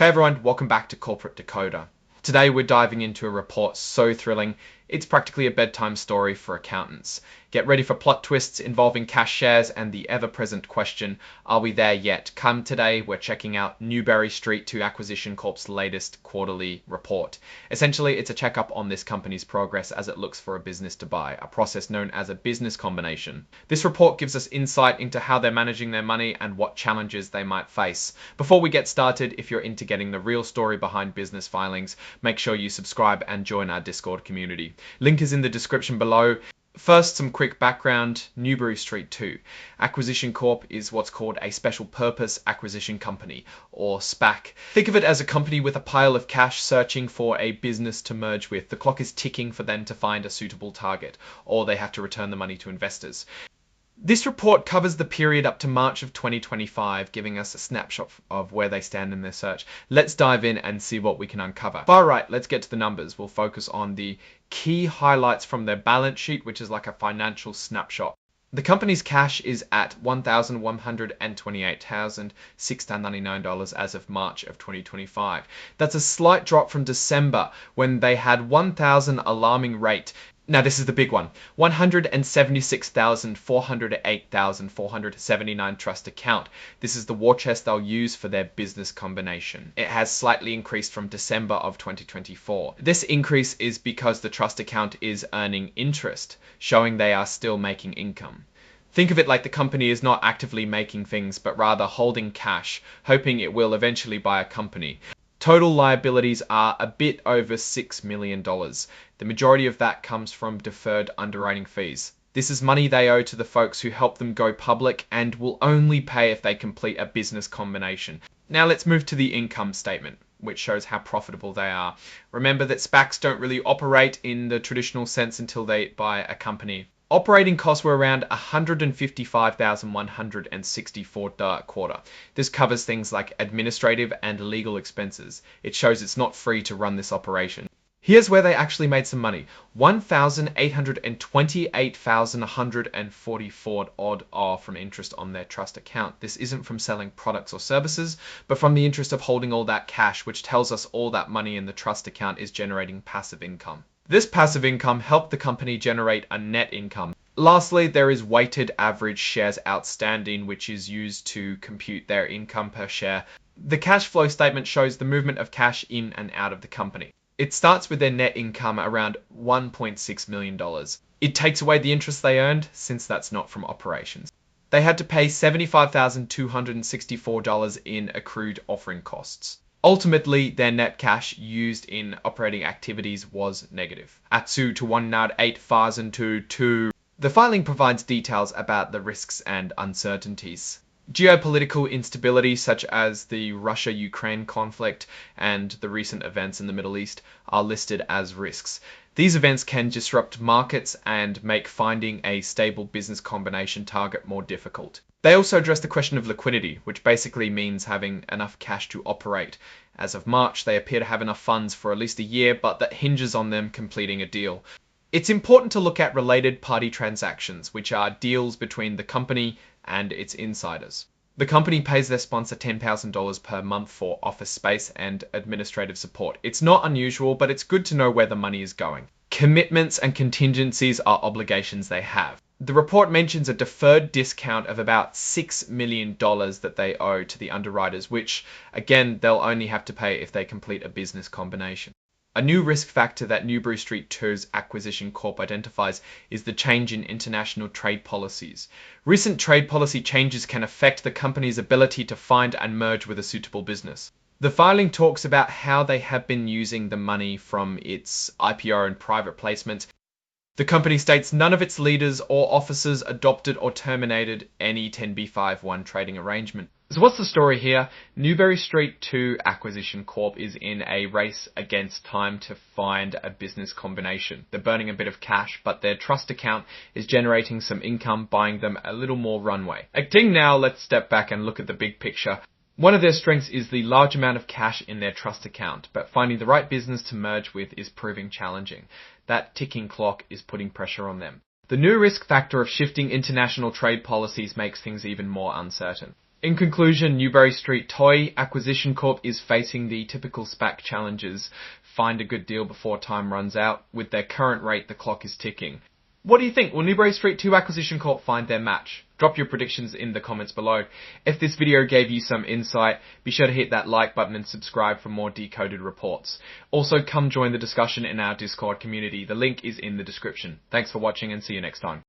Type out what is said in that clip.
Hey everyone, welcome back to Corporate Decoder. Today we're diving into a report so thrilling, it's practically a bedtime story for accountants. Get ready for plot twists involving cash shares and the ever-present question, are we there yet? Come today, we're checking out Newbury Street to Accession Corp's latest quarterly report. Essentially, it's a checkup on this company's progress as it looks for a business to buy, a process known as a business combination. This report gives us insight into how they're managing their money and what challenges they might face. Before we get started, if you're into getting the real story behind business filings, make sure you subscribe and join our Discord community. Link is in the description below. First, some quick background. Newbury Street 2. Accession Corp is what's called a special purpose acquisition company, or SPAC. Think of it as a company with a pile of cash searching for a business to merge with. The clock is ticking for them to find a suitable target, or they have to return the money to investors. This report covers the period up to March of 2025, giving us a snapshot of where they stand in their search. Let's dive in and see what we can uncover. All right, let's get to the numbers. We'll focus on the key highlights from their balance sheet, which is like a financial snapshot. The company's cash is at $1,128,699 as of March of 2025. That's a slight drop from December when they had 1,000 alarming rate. Now this is the big one, 176,408,479 trust account. This is the war chest they'll use for their business combination. It has slightly increased from December of 2024. This increase is because the trust account is earning interest, showing they are still making income. Think of it like the company is not actively making things, but rather holding cash, hoping it will eventually buy a company. Total liabilities are a bit over $6 million. The majority of that comes from deferred underwriting fees. This is money they owe to the folks who help them go public and will only pay if they complete a business combination. Now let's move to the income statement, which shows how profitable they are. Remember that SPACs don't really operate in the traditional sense until they buy a company. Operating costs were around $155,164 per quarter. This covers things like administrative and legal expenses. It shows it's not free to run this operation. Here's where they actually made some money. $1,828,144 odd from interest on their trust account. This isn't from selling products or services, but from the interest of holding all that cash, which tells us all that money in the trust account is generating passive income. This passive income helped the company generate a net income. Lastly, there is weighted average shares outstanding, which is used to compute their income per share. The cash flow statement shows the movement of cash in and out of the company. It starts with their net income around $1.6 million. It takes away the interest they earned, since that's not from operations. They had to pay $75,264 in accrued offering costs. Ultimately, their net cash used in operating activities was negative. Atsu to 108,002. The filing provides details about the risks and uncertainties. Geopolitical instability such as the Russia-Ukraine conflict and the recent events in the Middle East are listed as risks. These events can disrupt markets and make finding a stable business combination target more difficult. They also address the question of liquidity, which basically means having enough cash to operate. As of March, they appear to have enough funds for at least a year, but that hinges on them completing a deal. It's important to look at related party transactions, which are deals between the company and its insiders. The company pays their sponsor $10,000 per month for office space and administrative support. It's not unusual, but it's good to know where the money is going. Commitments and contingencies are obligations they have. The report mentions a deferred discount of about $6 million that they owe to the underwriters, which, again, they'll only have to pay if they complete a business combination. A new risk factor that Newbury Street 2's Accession Corp identifies is the change in international trade policies. Recent trade policy changes can affect the company's ability to find and merge with a suitable business. The filing talks about how they have been using the money from its IPO and private placement. The company states none of its leaders or officers adopted or terminated any 10b5-1 trading arrangement. So what's the story here? Newbury Street 2 Accession Corp is in a race against time to find a business combination. They're burning a bit of cash, but their trust account is generating some income, buying them a little more runway. Acting now, let's step back and look at the big picture. One of their strengths is the large amount of cash in their trust account, but finding the right business to merge with is proving challenging. That ticking clock is putting pressure on them. The new risk factor of shifting international trade policies makes things even more uncertain. In conclusion, Newbury Street Toy Acquisition Corp is facing the typical SPAC challenges. Find a good deal before time runs out. With their current rate, the clock is ticking. What do you think? Will Newbury Street 2 Acquisition Corp find their match? Drop your predictions in the comments below. If this video gave you some insight, be sure to hit that like button and subscribe for more decoded reports. Also, come join the discussion in our Discord community. The link is in the description. Thanks for watching and see you next time.